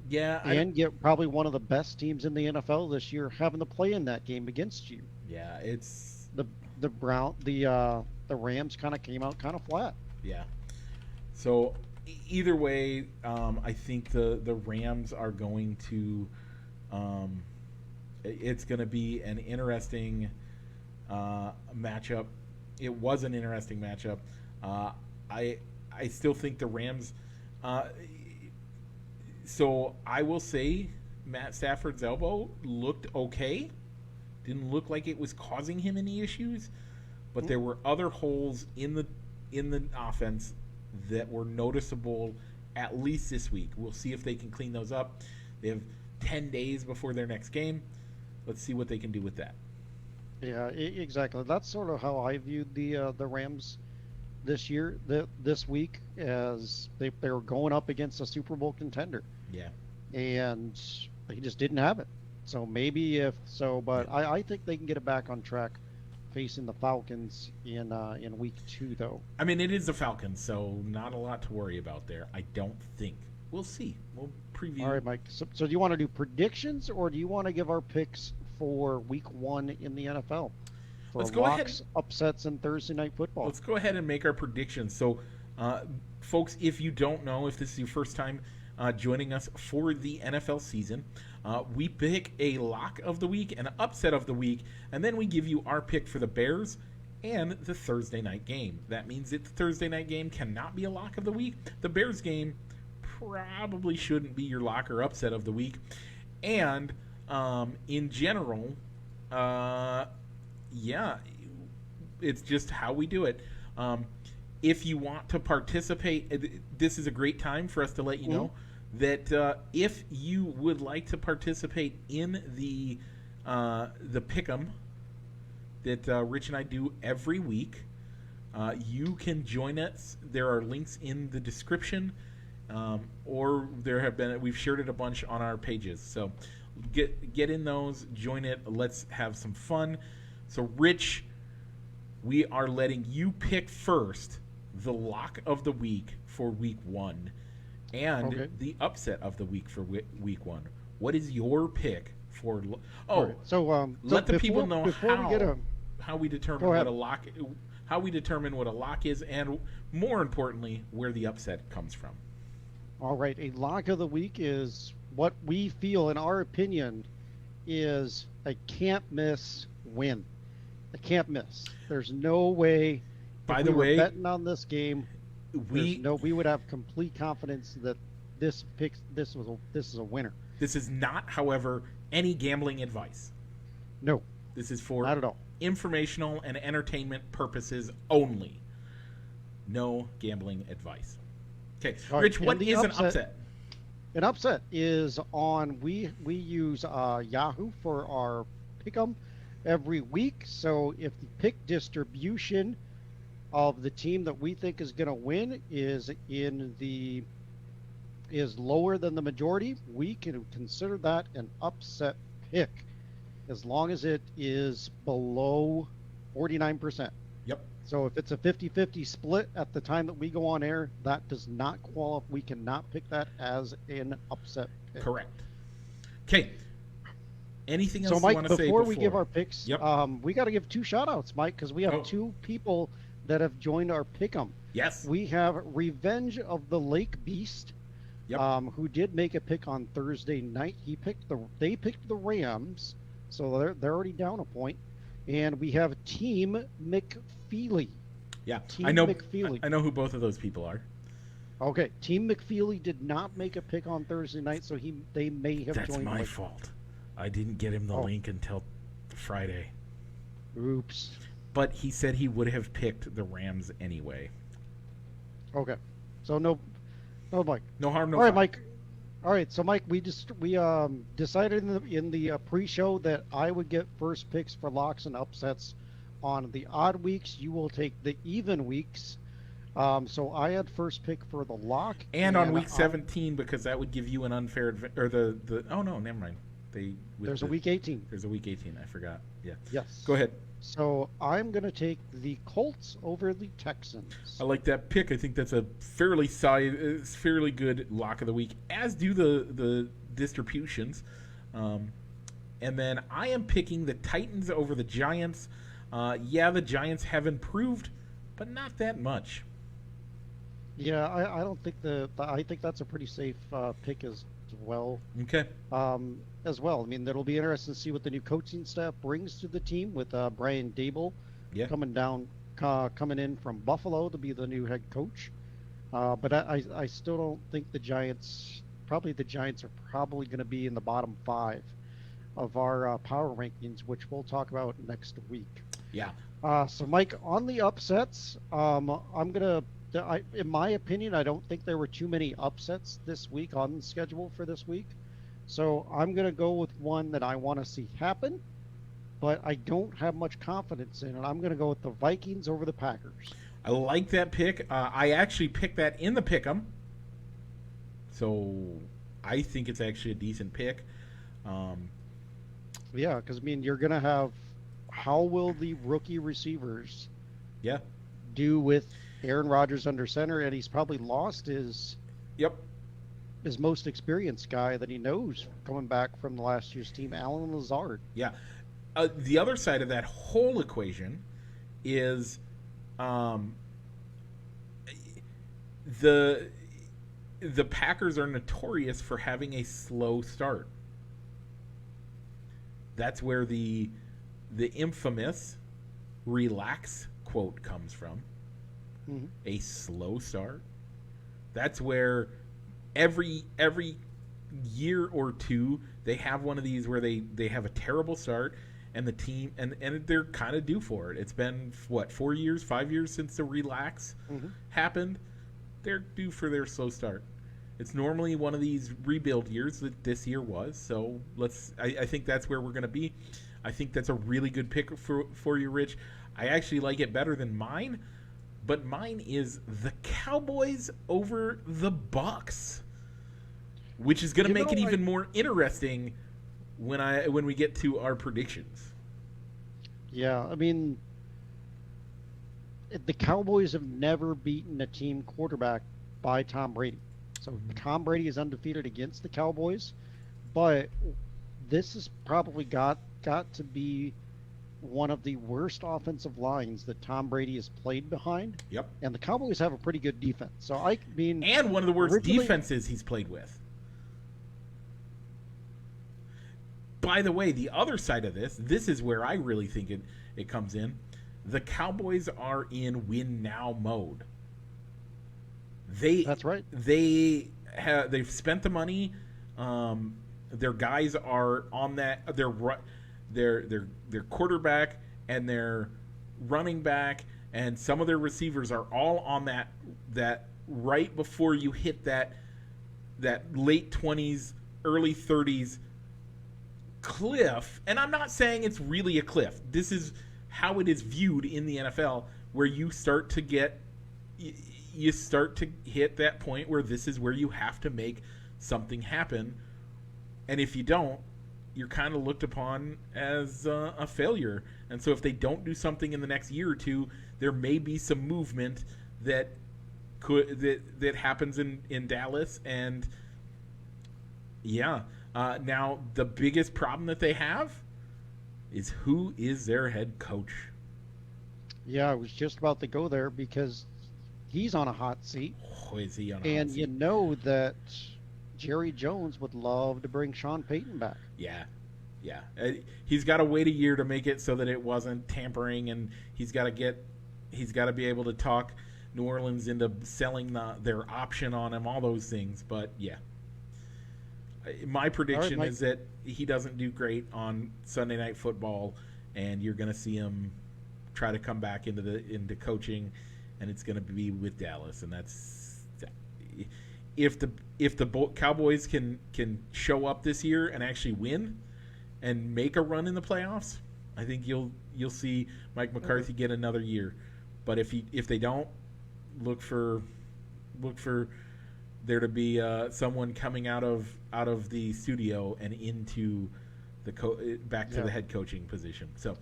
Yeah. and get probably one of the best teams in the NFL this year having to play in that game against you. Yeah. It's. The the Rams kind of came out kind of flat. Yeah. So either way, I think the Rams are going to. It's going to be an interesting matchup. It was an interesting matchup. I still think the Rams. So I will say Matt Stafford's elbow looked okay. Didn't look like it was causing him any issues, but there were other holes in the offense that were noticeable at least this week. We'll see if they can clean those up. They have 10 days before their next game. Let's see what they can do with that. Yeah, exactly. That's sort of how I viewed the Rams this year, this week, as they were going up against a Super Bowl contender, Yeah. and they just didn't have it. So maybe if so, but Yeah. I think they can get it back on track facing the Falcons in week 2, though. I mean, it is the Falcons, so not a lot to worry about there. I don't think. We'll see. We'll preview. All right, Mike. So do you want to do predictions, or do you want to give our picks for week 1 in the NFL? For Let's go ahead. locks, upsets, and Thursday night football. Let's go ahead and make our predictions. So, folks, if you don't know, if this is your first time joining us for the NFL season, we pick a lock of the week, an upset of the week, and then we give you our pick for the Bears and the Thursday night game. That means that the Thursday night game cannot be a lock of the week. The Bears game probably shouldn't be your lock or upset of the week. And in general, yeah, it's just how we do it. If you want to participate, this is a great time for us to let you know that if you would like to participate in the pick'em that Rich and I do every week, you can join us. There are links in the description, or we've shared it a bunch on our pages. So get in those, join it. Let's have some fun. So, Rich, we are letting you pick first the lock of the week for week 1 and the upset of the week for week 1. What is your pick for? Right. So let the people know how we determine Go what ahead. a lock. How we determine what a lock is, and more importantly, where the upset comes from. All right, a lock of the week is what we feel, in our opinion, is a can't miss win. A can't miss. There's no way. By if the we were way, betting on this game, we would have complete confidence that this is a winner. This is not, however, any gambling advice. No, This is for Not at all. informational and entertainment purposes only. No gambling advice. Okay, All right, Rich, and what the is an upset? An upset is on. We use Yahoo for our pick'em every week. So if the pick distribution of the team that we think is going to win is lower than the majority, we can consider that an upset pick, as long as it is below 49%. Yep. So if it's a 50-50 split at the time that we go on air, that does not qualify. We cannot pick that as an upset pick. Correct. Okay. Anything else So, Mike, you want to say before we give our picks, Yep. We got to give 2 shout-outs, Mike, because we have 2 people that have joined our pick'em. Yes. We have Revenge of the Lake Beast, Yep. who did make a pick on Thursday night. They picked the Rams, so they're already down a point. And we have Team McFeely. Yeah, Team I know. McFeely. I know who both of those people are. Okay, Team McFeely did not make a pick on Thursday night, so they may have That's joined. my fault. I didn't get him the link until Friday. Oops. But he said he would have picked the Rams anyway. Okay, so no, Mike. No harm, no All right, foul. Mike. All right, so Mike, we decided in the pre-show that I would get first picks for locks and upsets. On the odd weeks, you will take the even weeks. So I had first pick for the lock. And on week 17, because that would give you an unfair or the oh no, never mind. There's a week 18. There's a week 18. I forgot. Yeah. Yes. Go ahead. So I'm gonna take the Colts over the Texans. I like that pick. I think that's a fairly good lock of the week, as do the distributions. And then I am picking the Titans over the Giants. The Giants have improved, but not that much. Yeah, I don't think I think that's a pretty safe pick as well. Okay. As well. I mean, it'll be interesting to see what the new coaching staff brings to the team with Brian Dable coming in from Buffalo to be the new head coach. But I still don't think the Giants are probably going to be in the bottom 5 of our power rankings, which we'll talk about next week. Yeah. So, Mike, on the upsets, in my opinion, I don't think there were too many upsets this week on the schedule for this week. So I'm going to go with one that I want to see happen, but I don't have much confidence in it. I'm going to go with the Vikings over the Packers. I like that pick. I actually picked that in the pick'em, so I think it's actually a decent pick. Yeah, because, I mean, you're going to have how will the rookie receivers do with Aaron Rodgers under center, and he's probably lost his most experienced guy that he knows coming back from the last year's team, Alan Lazard. Yeah. The other side of that whole equation is the Packers are notorious for having a slow start. That's where the infamous relax quote comes from. Mm-hmm. A slow start. That's where every year or two they have one of these where they have a terrible start and the team and they're kind of due for it. It's been 5 years since the relax happened. They're due for their slow start. It's normally one of these rebuild years that this year was. So I think that's where we're going to be. I think that's a really good pick for you, Rich. I actually like it better than mine, but mine is the Cowboys over the Bucks, which is going to make it even more interesting when we get to our predictions. Yeah, I mean, the Cowboys have never beaten a team quarterback by Tom Brady. So Tom Brady is undefeated against the Cowboys, but this has probably got to be one of the worst offensive lines that Tom Brady has played behind. Yep. And the Cowboys have a pretty good defense. So I mean, and one of the worst defenses he's played with. By the way, the other side of this is where I really think it comes in. The Cowboys are in win now mode. That's right. They've spent the money. Their guys are on that. their quarterback and their running back and some of their receivers are all on that right before you hit that late 20s, early 30s cliff. And I'm not saying it's really a cliff. This is how it is viewed in the NFL, where you start to hit that point where this is where you have to make something happen. And if you don't, you're kind of looked upon as a failure. And so if they don't do something in the next year or two, there may be some movement that happens in Dallas. And now the biggest problem that they have is who is their head coach. Yeah, I was just about to go there because he's on a hot seat. Oh, is he on a hot And seat? you know that Jerry Jones would love to bring Sean Payton back. Yeah. He's got to wait a year to make it so that it wasn't tampering, and he's got to be able to talk New Orleans into selling their option on him, all those things. But yeah, my prediction is that he doesn't do great on Sunday Night Football, and you're going to see him try to come back into coaching, and it's going to be with Dallas, and that's if the Cowboys can show up this year and actually win and make a run in the playoffs, I think you'll see Mike McCarthy get another year. But if they don't, look for there to be someone coming out of the studio and into back to the head coaching position. So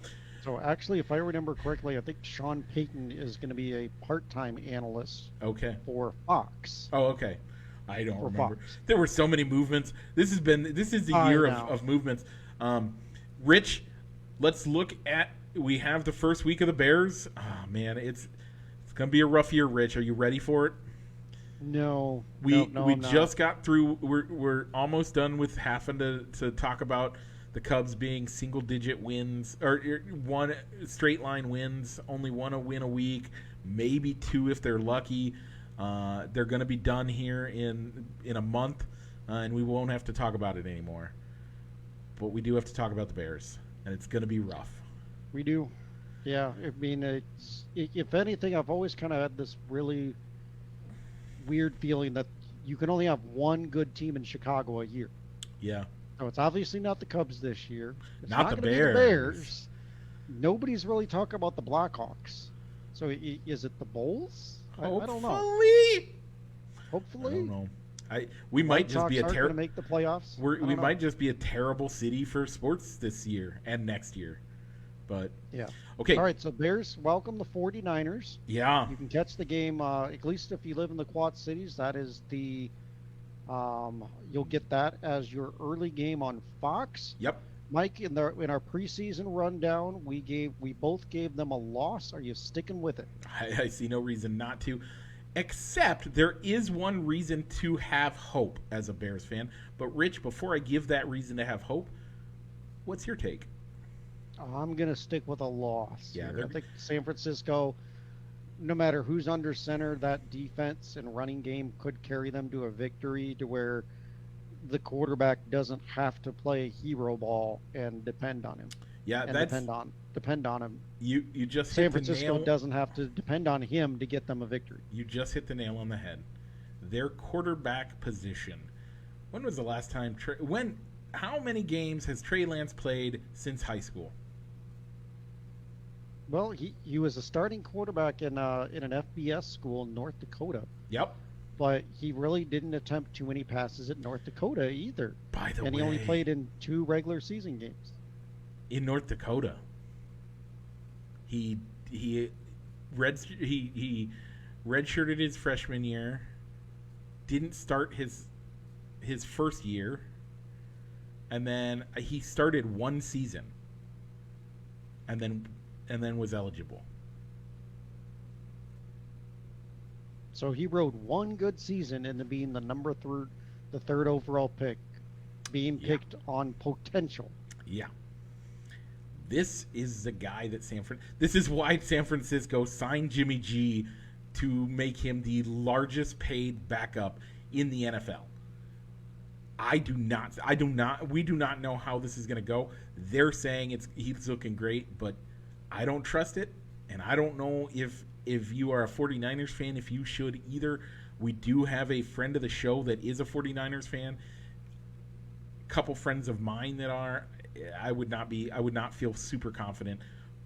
actually, if I remember correctly, I think Sean Payton is going to be a part-time analyst. Okay. For Fox. Oh, okay. I don't remember. Fox. There were so many movements. This is the year of movements. Rich, let's look at. We have the first week of the Bears. Oh man, it's gonna be a rough year. Rich, are you ready for it? No. We I'm just got through. We're almost done with having to talk about the Cubs being single-digit wins or one straight line wins. Only one win a week, maybe two if they're lucky. They're going to be done here in a month, and we won't have to talk about it anymore. But we do have to talk about the Bears, and it's going to be rough. We do. Yeah, I mean, if anything, I've always kind of had this really weird feeling that you can only have one good team in Chicago a year. Yeah. So it's obviously not the Cubs this year. It's not the gonna be Bears. The Bears. Nobody's really talking about the Blackhawks. So is it the Bulls? I don't know. Hopefully. I don't know. We might just be a terrible. Make the playoffs. We might just be a terrible city for sports this year and next year. But yeah. Okay. All right. So Bears welcome the 49ers. Yeah. You can catch the game. At least if you live in the Quad Cities, that is the. You'll get that as your early game on Fox. Yep. Mike, in our preseason rundown, we both gave them a loss. Are you sticking with it? I see no reason not to. Except there is one reason to have hope as a Bears fan. But, Rich, before I give that reason to have hope, what's your take? I'm going to stick with a loss. Yeah, I think San Francisco, no matter who's under center, that defense and running game could carry them to a victory to where the quarterback doesn't have to play hero ball and depend on him. Yeah, and that's depend on him. You just San hit Francisco the nail. doesn't have to depend on him to get them a victory. You just hit the nail on the head. Their quarterback position. When was the last time? How many games has Trey Lance played since high school? Well, he was a starting quarterback in an FBS school in North Dakota. Yep. But he really didn't attempt too many passes at North Dakota either. By the way, he only played in 2 regular season games. In North Dakota, he redshirted his freshman year. Didn't start his first year, and then he started one season, and then was eligible. So he rode one good season into being the third overall pick, being picked on potential. Yeah. This is the guy that this is why San Francisco signed Jimmy G to make him the largest paid backup in the NFL. I do not. We do not know how this is going to go. They're saying he's looking great, but I don't trust it, and I don't know if you are a 49ers fan, if you should either. We do have a friend of the show that is a 49ers fan. A couple friends of mine that are. I would not feel super confident,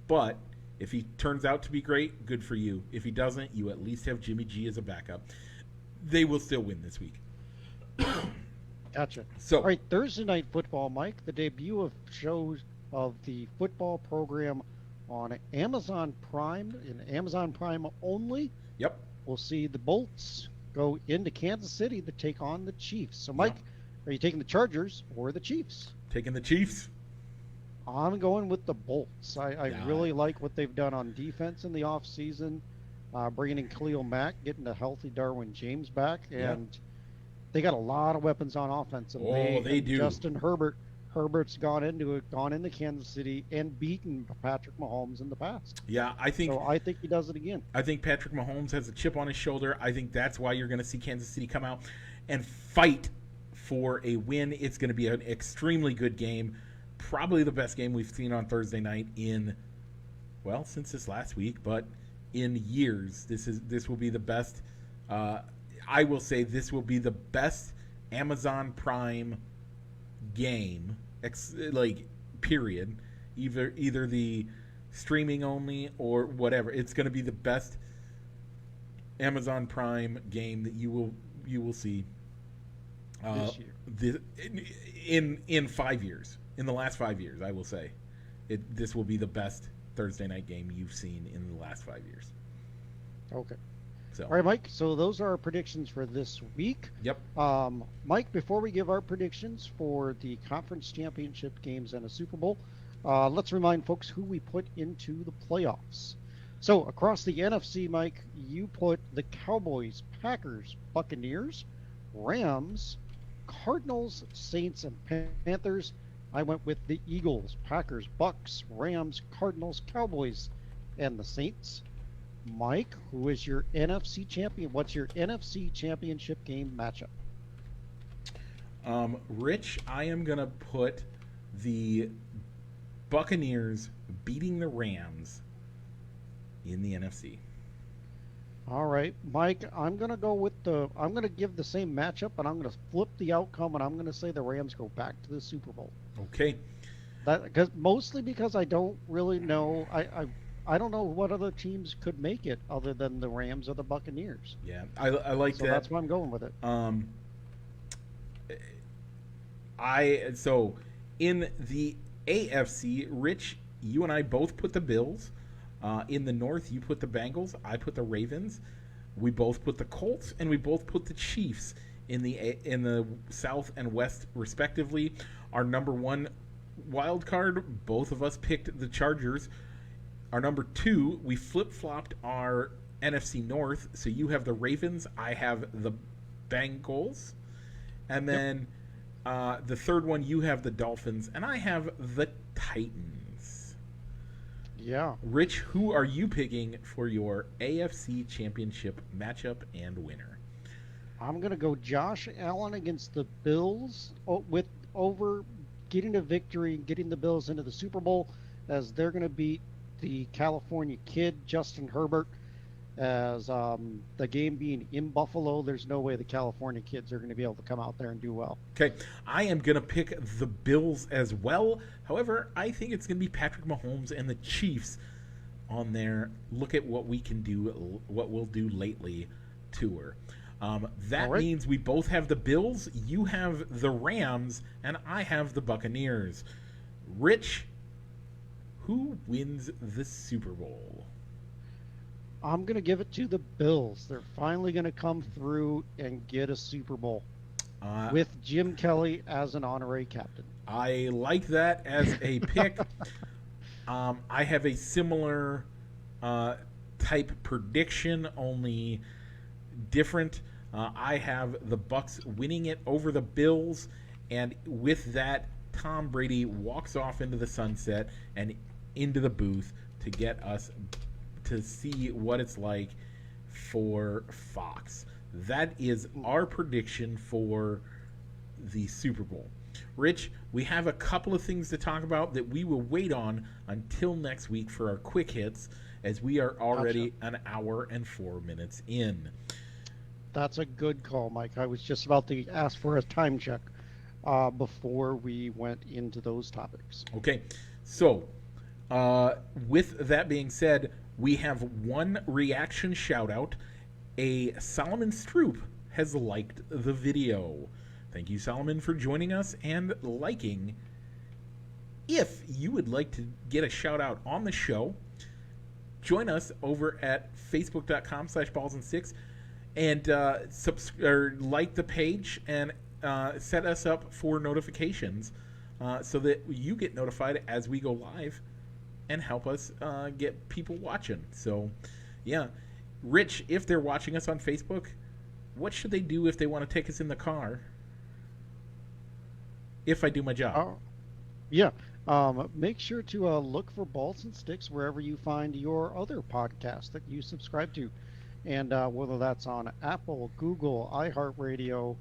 but if he turns out to be great, good for you. If he doesn't, you at least have Jimmy G as a backup. They will still win this week. Gotcha. So, all right, Thursday Night Football, Mike, the debut of shows of the football program on Amazon Prime, and Amazon Prime only. Yep. We'll see the Bolts go into Kansas City to take on the Chiefs. So, Mike, Are you taking the Chargers or the Chiefs? Taking the Chiefs. I'm going with the Bolts. I really like what they've done on defense in the offseason, bringing in Khalil Mack, getting a healthy Darwin James back, and they got a lot of weapons on offense. And they do. Justin Herbert's gone into Kansas City and beaten Patrick Mahomes in the past. Yeah, I think he does it again. I think Patrick Mahomes has a chip on his shoulder. I think that's why you're going to see Kansas City come out and fight for a win. It's going to be an extremely good game. Probably the best game we've seen on Thursday night since this last week, but in years. This will be the best. I will say this will be the best Amazon Prime game, period. Either the streaming only or whatever. It's going to be the best Amazon Prime game that you will see this year. In 5 years. In the last 5 years, I will say, this will be the best Thursday night game you've seen in the last 5 years. Okay. So. All right, Mike. So those are our predictions for this week. Yep. Mike, before we give our predictions for the conference championship games and a Super Bowl, let's remind folks who we put into the playoffs. So across the NFC, Mike, you put the Cowboys, Packers, Buccaneers, Rams, Cardinals, Saints, and Panthers. I went with the Eagles, Packers, Bucks, Rams, Cardinals, Cowboys, and the Saints. Mike, who is your NFC champion? What's your NFC championship game matchup? Rich, I am going to put the Buccaneers beating the Rams in the NFC. All right, Mike, I'm going to give the same matchup, and I'm going to flip the outcome, and I'm going to say the Rams go back to the Super Bowl. Okay. Mostly because I don't really know. I don't know what other teams could make it other than the Rams or the Buccaneers. Yeah, I like that. So that's why I'm going with it. So in the AFC, Rich, you and I both put the Bills. In the North, you put the Bengals. I put the Ravens. We both put the Colts, and we both put the Chiefs in the South and West, respectively. Our number one wild card, both of us picked the Chargers. Our number two, we flip-flopped our NFC North. So you have the Ravens, I have the Bengals. And then the third one, you have the Dolphins, and I have the Titans. Yeah. Rich, who are you picking for your AFC Championship matchup and winner? I'm going to go Josh Allen against the Bills over getting a victory, getting the Bills into the Super Bowl, as they're going to beat the California kid, Justin Herbert. As the game being in Buffalo, there's no way the California kids are going to be able to come out there and do well. Okay, I am going to pick the Bills as well. However, I think it's going to be Patrick Mahomes and the Chiefs on their look at what we can do, what we'll do lately tour. That means we both have the Bills, you have the Rams, and I have the Buccaneers. Rich, who wins the Super Bowl? I'm going to give it to the Bills. They're finally going to come through and get a Super Bowl with Jim Kelly as an honorary captain. I like that as a pick. I have a similar type prediction, only different. I have the Bucs winning it over the Bills, and with that, Tom Brady walks off into the sunset and into the booth to get us to see what it's like for Fox. That is our prediction for the Super Bowl. Rich, we have a couple of things to talk about that we will wait on until next week for our quick hits, as we are already an hour and 4 minutes in. That's a good call, Mike. I was just about to ask for a time check before we went into those topics. Okay, so with that being said, we have one reaction shout out. A Solomon Stroop has liked the video. Thank you, Solomon, for joining us and liking. If you would like to get a shout out on the show, join us over at facebook.com/ballsandsticks and like the page and set us up for notifications so that you get notified as we go live and help us get people watching. So, yeah. Rich, if they're watching us on Facebook, what should they do if they want to take us in the car? If I do my job. Make sure to look for Balls and Sticks wherever you find your other podcast that you subscribe to. And whether that's on Apple, Google, iHeartRadio,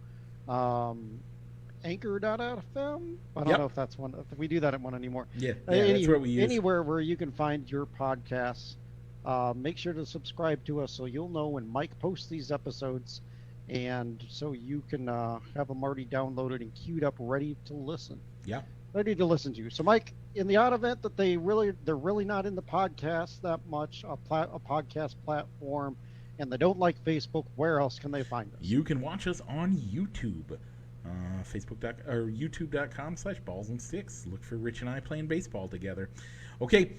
Anchor.fm. I don't know if that's one. If we do that at one anymore. Yeah, that's what we use. Anywhere where you can find your podcasts, make sure to subscribe to us so you'll know when Mike posts these episodes, and so you can have them already downloaded and queued up, ready to listen. Yeah. Ready to listen to. So, Mike, in the odd event that they're really not in the podcast that much, a podcast platform, and they don't like Facebook, where else can they find us? You can watch us on YouTube. YouTube.com/ballsandsticks. Look for Rich and I playing baseball together. Okay,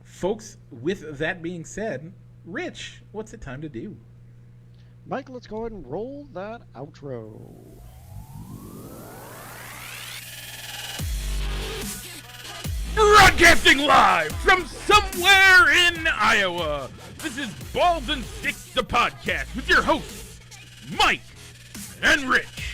folks, with that being said, Rich, what's it time to do? Mike, let's go ahead and roll that outro. Broadcasting live from somewhere in Iowa, this is Balls and Sticks, the podcast, with your hosts, Mike and Rich.